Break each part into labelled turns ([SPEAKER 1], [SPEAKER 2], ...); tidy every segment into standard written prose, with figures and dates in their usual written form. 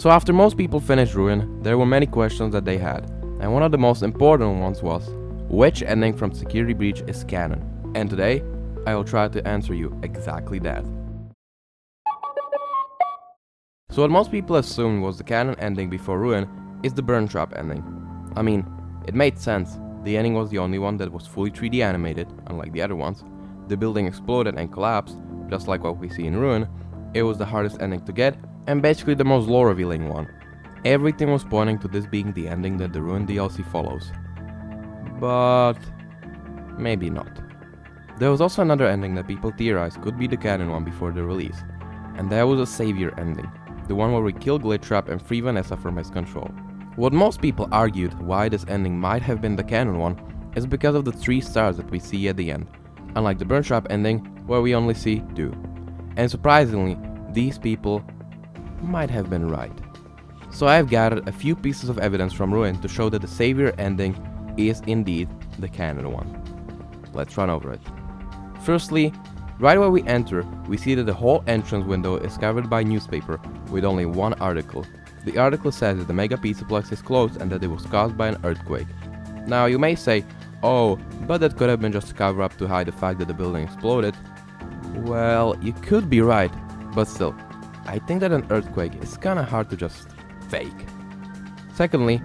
[SPEAKER 1] So after most people finished Ruin, there were many questions that they had, and one of the most important ones was, which ending from Security Breach is canon? And today, I will try to answer you exactly that. So what most people assumed was the canon ending before Ruin is the Burn Trap ending. I mean, it made sense. The ending was the only one that was fully 3D animated, unlike the other ones. The building exploded and collapsed, just like what we see in Ruin. It was the hardest ending to get, and basically the most lore revealing one. Everything was pointing to this being the ending that the Ruin DLC follows. But maybe not. There was also another ending that people theorized could be the canon one before the release, and that was a Savior ending, the one where we kill Glitchtrap and free Vanessa from his control. What most people argued why this ending might have been the canon one is because of the 3 stars that we see at the end, unlike the Burn Trap ending where we only see 2. And surprisingly, these people might have been right. So I have gathered a few pieces of evidence from Ruin to show that the Savior ending is indeed the canon one. Let's run over it. Firstly, right where we enter, we see that the whole entrance window is covered by newspaper with only one article. The article says that the Mega Pizzaplex is closed and that it was caused by an earthquake. Now you may say, oh, but that could have been just a cover up to hide the fact that the building exploded. Well, you could be right, but still, I think that an earthquake is kinda hard to just fake. Secondly,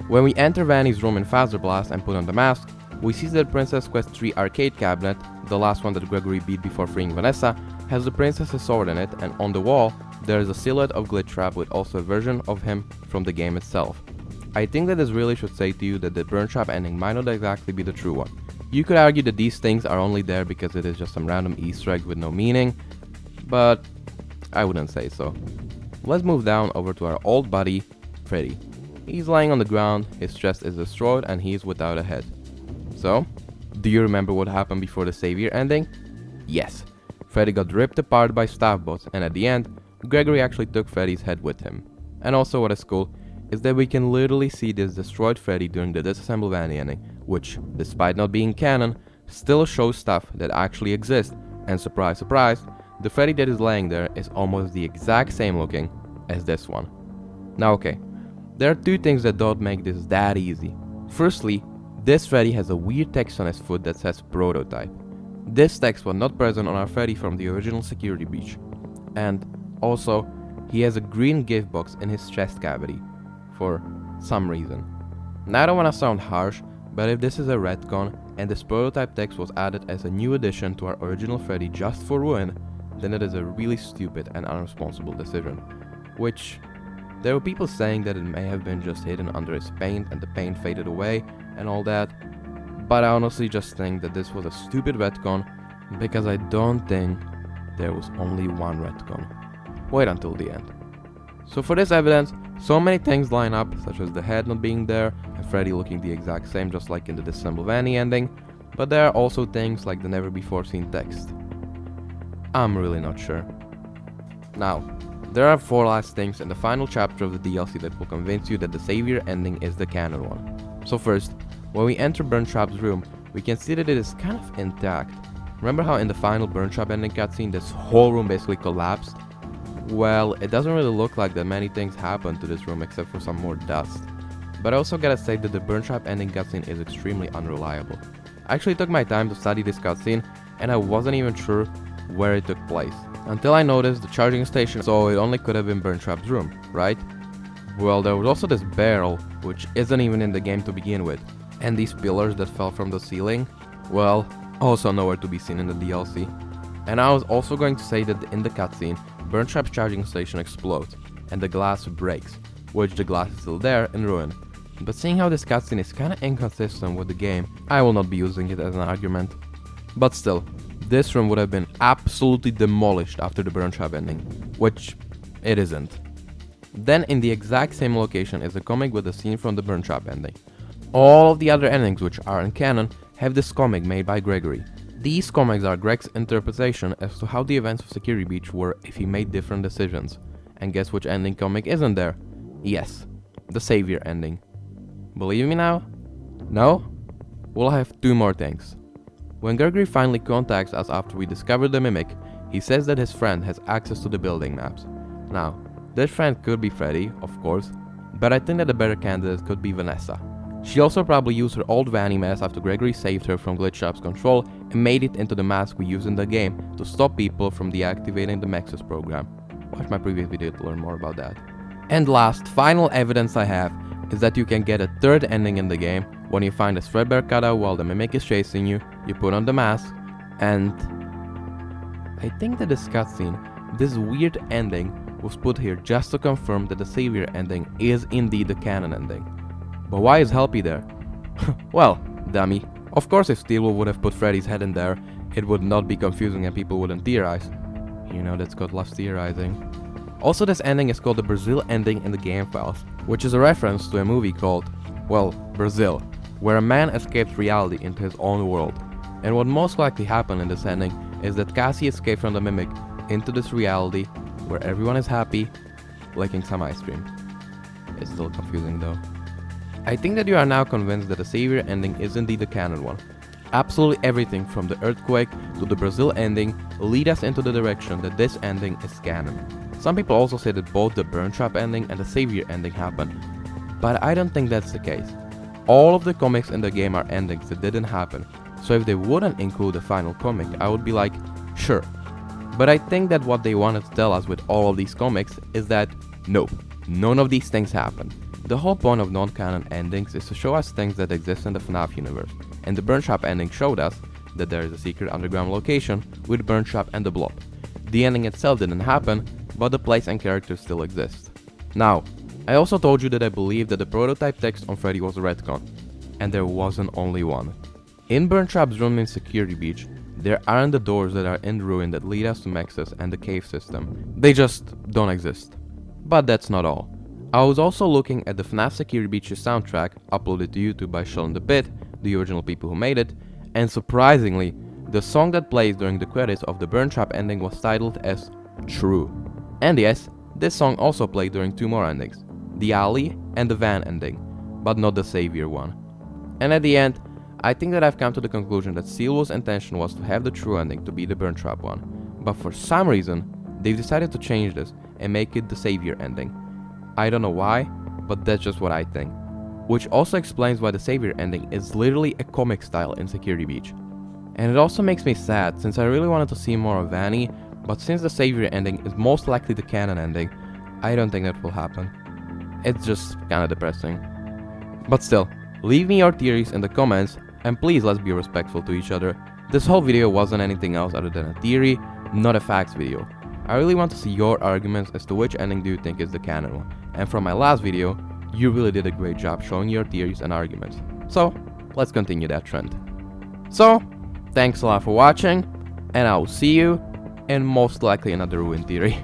[SPEAKER 1] when we enter Vanny's room in Phaser Blast and put on the mask, we see that Princess Quest 3 arcade cabinet, the last one that Gregory beat before freeing Vanessa, has the princess's sword in it, and on the wall there is a silhouette of Glitchtrap with also a version of him from the game itself. I think that this really should say to you that the Burn Trap ending might not exactly be the true one. You could argue that these things are only there because it is just some random Easter egg with no meaning, but I wouldn't say so. Let's move down over to our old buddy, Freddy. He's lying on the ground, his chest is destroyed and he is without a head. So, do you remember what happened before the Savior ending? Yes, Freddy got ripped apart by staff bots, and at the end, Gregory actually took Freddy's head with him. And also what is cool is that we can literally see this destroyed Freddy during the Disassemble Vanny ending, which, despite not being canon, still shows stuff that actually exists, and surprise surprise, the Freddy that is laying there is almost the exact same looking as this one. Now okay, there are 2 things that don't make this that easy. Firstly, this Freddy has a weird text on his foot that says prototype. This text was not present on our Freddy from the original Security Breach. And also, he has a green gift box in his chest cavity, for some reason. Now I don't want to sound harsh, but if this is a retcon and this prototype text was added as a new addition to our original Freddy just for Ruin, then it is a really stupid and irresponsible decision. Which, there were people saying that it may have been just hidden under his paint and the paint faded away and all that, but I honestly just think that this was a stupid retcon because I don't think there was only one retcon. Wait until the end. So for this evidence, so many things line up, such as the head not being there and Freddy looking the exact same just like in the Disassemble Vanny ending, but there are also things like the never before seen text. I'm really not sure. Now, there are 4 last things in the final chapter of the DLC that will convince you that the Savior ending is the canon one. So first, when we enter Burn Trap's room, we can see that it is kind of intact. Remember how in the final Burn Trap ending cutscene this whole room basically collapsed? Well, it doesn't really look like that many things happened to this room except for some more dust. But I also gotta say that the Burn Trap ending cutscene is extremely unreliable. I actually took my time to study this cutscene and I wasn't even sure where it took place, until I noticed the charging station, so it only could have been Burn Trap's room, right? Well, there was also this barrel, which isn't even in the game to begin with, and these pillars that fell from the ceiling, well, also nowhere to be seen in the DLC. And I was also going to say that in the cutscene, Burn Trap's charging station explodes, and the glass breaks, which the glass is still there in Ruin. But seeing how this cutscene is kinda inconsistent with the game, I will not be using it as an argument. But still, this room would have been absolutely demolished after the Burn Trap ending, which it isn't. Then in the exact same location is a comic with a scene from the Burn Trap ending. All of the other endings which are in canon have this comic made by Gregory. These comics are Greg's interpretation as to how the events of Security Breach were if he made different decisions. And guess which ending comic isn't there? Yes, the Savior ending. Believe me now? No? We'll have 2 more things. When Gregory finally contacts us after we discover the Mimic, he says that his friend has access to the building maps. Now, That friend could be Freddy, of course, but I think that the better candidate could be Vanessa. She also probably used her old Vanny mask after Gregory saved her from Glitchup's control and made it into the mask we use in the game to stop people from deactivating the Nexus program. Watch my previous video to learn more about that. And last, final evidence I have is that you can get a third ending in the game when you find a threadbare cutout while the mimic is chasing you, you put on the mask, and I think that this cutscene, this weird ending, was put here just to confirm that the Savior ending is indeed the canon ending. But why is Helpy there? Well, dummy. Of course if Steelwood would have put Freddy's head in there, it would not be confusing and people wouldn't theorize. You know that Scott loves theorizing. Also, this ending is called the Brazil ending in the game files, which is a reference to a movie called, well, Brazil, where a man escapes reality into his own world. And what most likely happened in this ending is that Cassie escaped from the mimic into this reality where everyone is happy, licking some ice cream. It's still confusing though. I think that you are now convinced that the Savior ending is indeed the canon one. Absolutely everything from the earthquake to the Brazil ending lead us into the direction that this ending is canon. Some people also say that both the Burn Trap ending and the Savior ending happened, but I don't think that's the case. All of the comics in the game are endings that didn't happen, so if they wouldn't include the final comic, I would be like, sure. But I think that what they wanted to tell us with all of these comics is that, nope, none of these things happened. The whole point of non-canon endings is to show us things that exist in the FNAF universe, and the Burn Trap ending showed us that there is a secret underground location with Burn Trap and the Blob. The ending itself didn't happen, but the place and characters still exist. Now, I also told you that I believe that the prototype text on Freddy was a retcon, and there wasn't only one. In Burn Trap's room in Security Beach, there aren't the doors that are in the ruin that lead us to Nexus and the cave system. They just don't exist. But that's not all. I was also looking at the FNAF Security Beach's soundtrack, uploaded to YouTube by Shell in the Pit, the original people who made it, and surprisingly, the song that plays during the credits of the Burn Trap ending was titled as True. And yes, this song also played during two more endings, the Alley and the Van ending, but not the Savior one. And at the end, I think that I've come to the conclusion that Steelwood's intention was to have the true ending to be the Burn Trap one, but for some reason, they've decided to change this and make it the Savior ending. I don't know why, but that's just what I think. Which also explains why the Savior ending is literally a comic style in Security Beach. And it also makes me sad, since I really wanted to see more of Vanny, but since the Savior ending is most likely the canon ending, I don't think that will happen. It's just kinda depressing. But still, leave me your theories in the comments, and please let's be respectful to each other. This whole video wasn't anything else other than a theory, not a facts video. I really want to see your arguments as to which ending do you think is the canon one. And from my last video, you really did a great job showing your theories and arguments. So, let's continue that trend. So, thanks a lot for watching, and I will see you in most likely another Ruin theory.